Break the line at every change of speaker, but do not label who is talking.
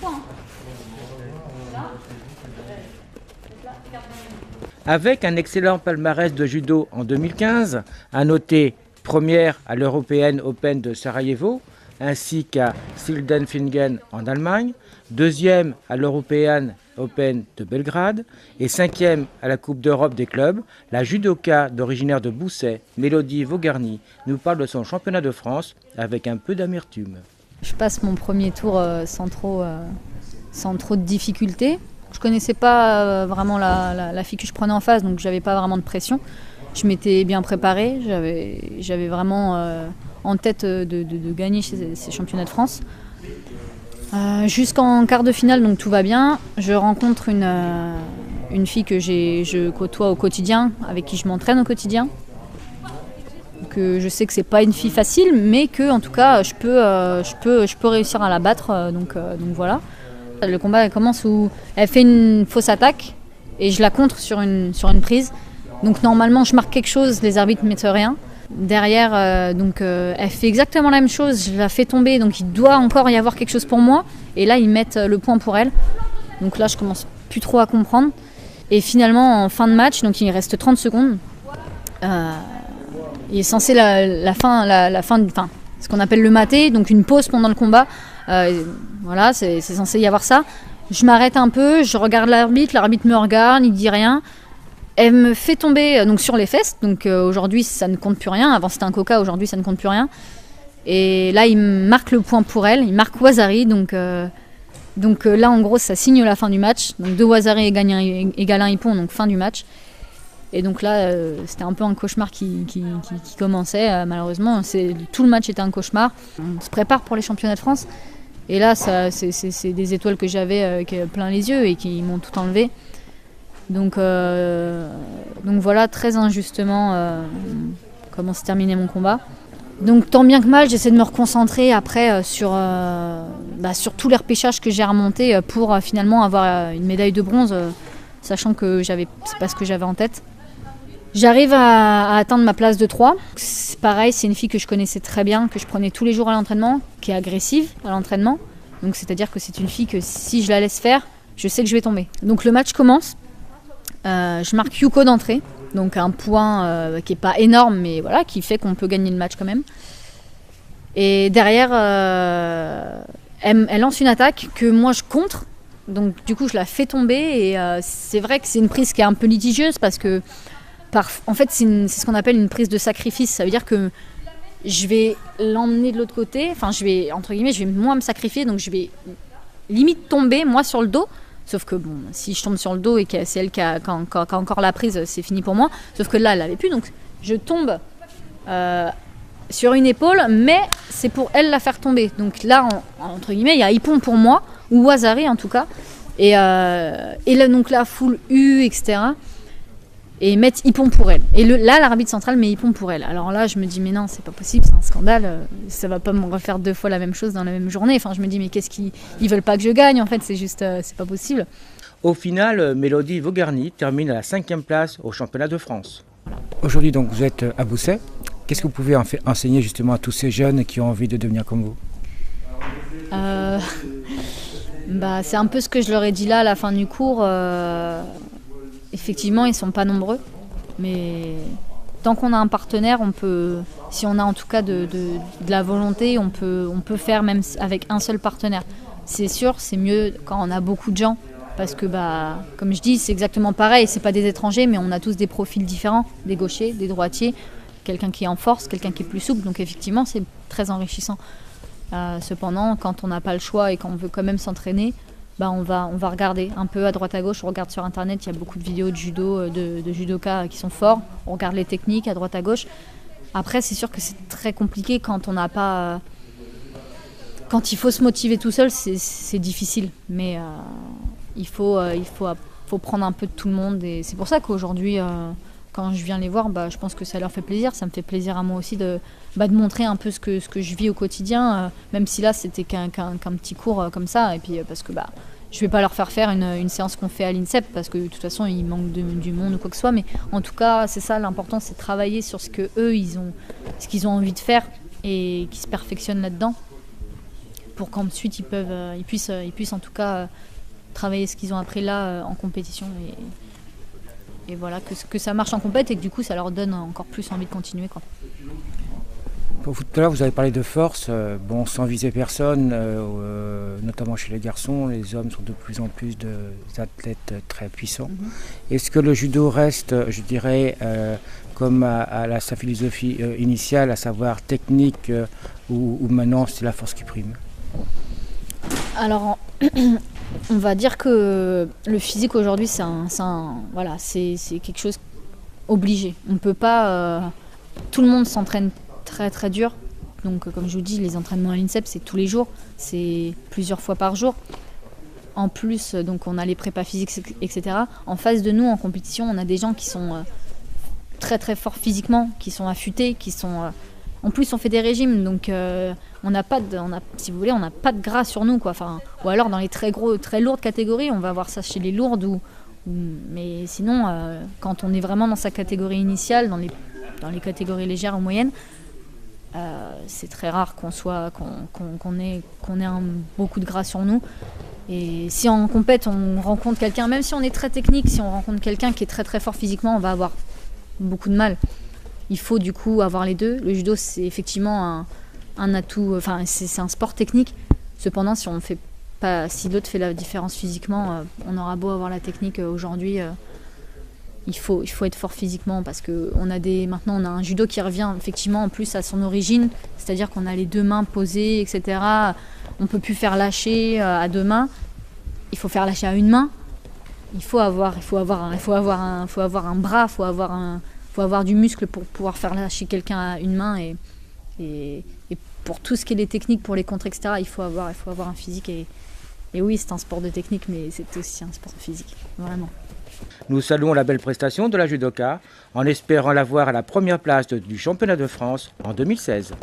points.
Avec un excellent palmarès de judo en 2015, à noter première à l'European Open de Sarajevo, ainsi qu'à Sindelfingen en Allemagne, deuxième à l'European Open de Belgrade et cinquième à la Coupe d'Europe des clubs, la judoka d'originaire de Bousset, Mélodie Vogarny, nous parle de son championnat de France avec un peu d'amertume.
Je passe mon premier tour sans trop de difficultés. Je connaissais pas vraiment la fille que je prenais en face, donc j'avais pas vraiment de pression. Je m'étais bien préparée, j'avais vraiment en tête de gagner ces championnats de France. Jusqu'en quart de finale, donc tout va bien. Je rencontre une fille que je côtoie au quotidien, avec qui je m'entraîne au quotidien. Que je sais que c'est pas une fille facile, mais que en tout cas je peux réussir à la battre. Donc voilà. Le combat commence où elle fait une fausse attaque et je la contre sur une prise. Donc normalement je marque quelque chose, les arbitres ne mettent rien. Derrière, elle fait exactement la même chose, je la fais tomber, donc il doit encore y avoir quelque chose pour moi. Et là ils mettent le point pour elle. Donc là je commence plus trop à comprendre. Et finalement en fin de match, donc il reste 30 secondes. Il est censé la fin, ce qu'on appelle le maté, donc une pause pendant le combat. Voilà, c'est censé y avoir ça. Je m'arrête un peu, je regarde l'arbitre me regarde, il dit rien. Elle me fait tomber donc sur les fesses, donc aujourd'hui ça ne compte plus rien. Avant c'était un coca, aujourd'hui ça ne compte plus rien. Et là il marque le point pour elle, il marque Wazari, donc là en gros ça signe la fin du match. Donc 2 Wazari égale 1 Ippon, donc fin du match. Et donc là, c'était un peu un cauchemar qui commençait, malheureusement. Tout le match était un cauchemar. On se prépare pour les championnats de France. Et là, c'est des étoiles que j'avais plein les yeux et qui m'ont tout enlevé. Donc voilà, très injustement, comment s'est terminé mon combat. Donc tant bien que mal, j'essaie de me reconcentrer après sur tous les repêchages que j'ai remontés pour finalement avoir une médaille de bronze, sachant que c'est pas ce que j'avais en tête. J'arrive à atteindre ma place de 3. C'est pareil, c'est une fille que je connaissais très bien, que je prenais tous les jours à l'entraînement, qui est agressive à l'entraînement. Donc c'est-à-dire que c'est une fille que si je la laisse faire, je sais que je vais tomber. Donc le match commence. Je marque Yuko d'entrée, donc un point qui n'est pas énorme, mais voilà, qui fait qu'on peut gagner le match quand même. Et derrière, elle lance une attaque que moi je contre. Donc du coup je la fais tomber et c'est vrai que c'est une prise qui est un peu litigieuse parce que en fait, c'est ce qu'on appelle une prise de sacrifice. Ça veut dire que je vais l'emmener de l'autre côté. Enfin, je vais moi me sacrifier. Donc, je vais limite tomber, moi, sur le dos. Sauf que, bon, si je tombe sur le dos et que c'est elle qui a encore la prise, c'est fini pour moi. Sauf que là, elle l'avait plus. Donc, je tombe sur une épaule, mais c'est pour elle la faire tomber. Donc là, entre guillemets, il y a Ippon pour moi, ou Wazari en tout cas. Et là, donc la foule etc. Et mettre Ippon pour elle. Et là, l'arbitre central met Ippon pour elle. Alors là, je me dis, mais non, c'est pas possible, c'est un scandale. Ça va pas me refaire 2 fois la même chose dans la même journée. Enfin, je me dis, mais ils veulent pas que je gagne, en fait, c'est juste, c'est pas possible.
Au final, Mélodie Vogarny termine à la 5e place au championnat de France. Aujourd'hui, donc, vous êtes à Bousset. Qu'est-ce que vous pouvez enseigner justement à tous ces jeunes qui ont envie de devenir comme vous ?
C'est un peu ce que je leur ai dit là à la fin du cours. Effectivement, ils ne sont pas nombreux, mais tant qu'on a un partenaire, si on a en tout cas de la volonté, on peut faire même avec un seul partenaire. C'est sûr, c'est mieux quand on a beaucoup de gens, parce que comme je dis, c'est exactement pareil, c'est pas des étrangers, mais on a tous des profils différents, des gauchers, des droitiers, quelqu'un qui est en force, quelqu'un qui est plus souple, donc effectivement, c'est très enrichissant. Cependant, quand on n'a pas le choix et qu'on veut quand même s'entraîner, on va regarder un peu à droite à gauche. On regarde sur internet, il y a beaucoup de vidéos de judo, de judokas qui sont forts. On regarde les techniques à droite à gauche. Après, c'est sûr que c'est très compliqué quand on n'a pas. Quand il faut se motiver tout seul, c'est difficile. Mais il faut prendre un peu de tout le monde. Et c'est pour ça qu'aujourd'hui, quand je viens les voir, je pense que ça leur fait plaisir. Ça me fait plaisir à moi aussi de montrer un peu ce que je vis au quotidien, même si là c'était qu'un petit cours comme ça. Et puis parce que je vais pas leur faire une séance qu'on fait à l'INSEP parce que de toute façon il manque du monde ou quoi que ce soit. Mais en tout cas, c'est ça l'important, c'est de travailler sur ce qu'ils ont envie de faire et qu'ils se perfectionnent là-dedans. pour qu'ensuite ils puissent en tout cas travailler ce qu'ils ont appris là en compétition et voilà, que ça marche en compète et que du coup ça leur donne encore plus envie de continuer, quoi.
Tout à l'heure, vous avez parlé de force, sans viser personne, notamment chez les garçons, les hommes sont de plus en plus d'athlètes très puissants. Est-ce que le judo reste, je dirais, comme à sa philosophie initiale, à savoir technique, ou maintenant c'est la force qui prime?
Alors, on va dire que le physique aujourd'hui, c'est quelque chose obligé. On ne peut pas... tout le monde s'entraîne très très dur. Donc comme je vous dis, les entraînements à l'INSEP, c'est tous les jours, c'est plusieurs fois par jour. En plus, donc on a les prépas physiques, etc. En face de nous, en compétition, on a des gens qui sont très très forts physiquement, qui sont affûtés, qui sont... En plus, on fait des régimes, donc si vous voulez, on n'a pas de gras sur nous, quoi. Enfin, ou alors dans les très lourdes catégories, on va voir ça chez les lourdes. Mais sinon, quand on est vraiment dans sa catégorie initiale, dans les catégories légères ou moyennes, c'est très rare qu'on ait beaucoup de gras sur nous. Et si en compète on rencontre quelqu'un, même si on est très technique, si on rencontre quelqu'un qui est très très fort physiquement, on va avoir beaucoup de mal. Il faut du coup avoir les deux. Le judo, c'est effectivement un atout, c'est un sport technique. Cependant, si l'autre fait la différence physiquement, on aura beau avoir la technique aujourd'hui, il faut être fort physiquement parce que maintenant on a un judo qui revient effectivement en plus à son origine, c'est-à-dire qu'on a les deux mains posées, etc. On peut plus faire lâcher à deux mains. Il faut faire lâcher à une main. Il faut avoir un bras, faut avoir du muscle pour pouvoir faire lâcher quelqu'un à une main et pour tout ce qui est les techniques, pour les contres, etc. Il faut avoir un physique et oui, c'est un sport de technique, mais c'est aussi un sport physique, vraiment.
Nous saluons la belle prestation de la judoka en espérant la voir à la première place du championnat de France en 2016.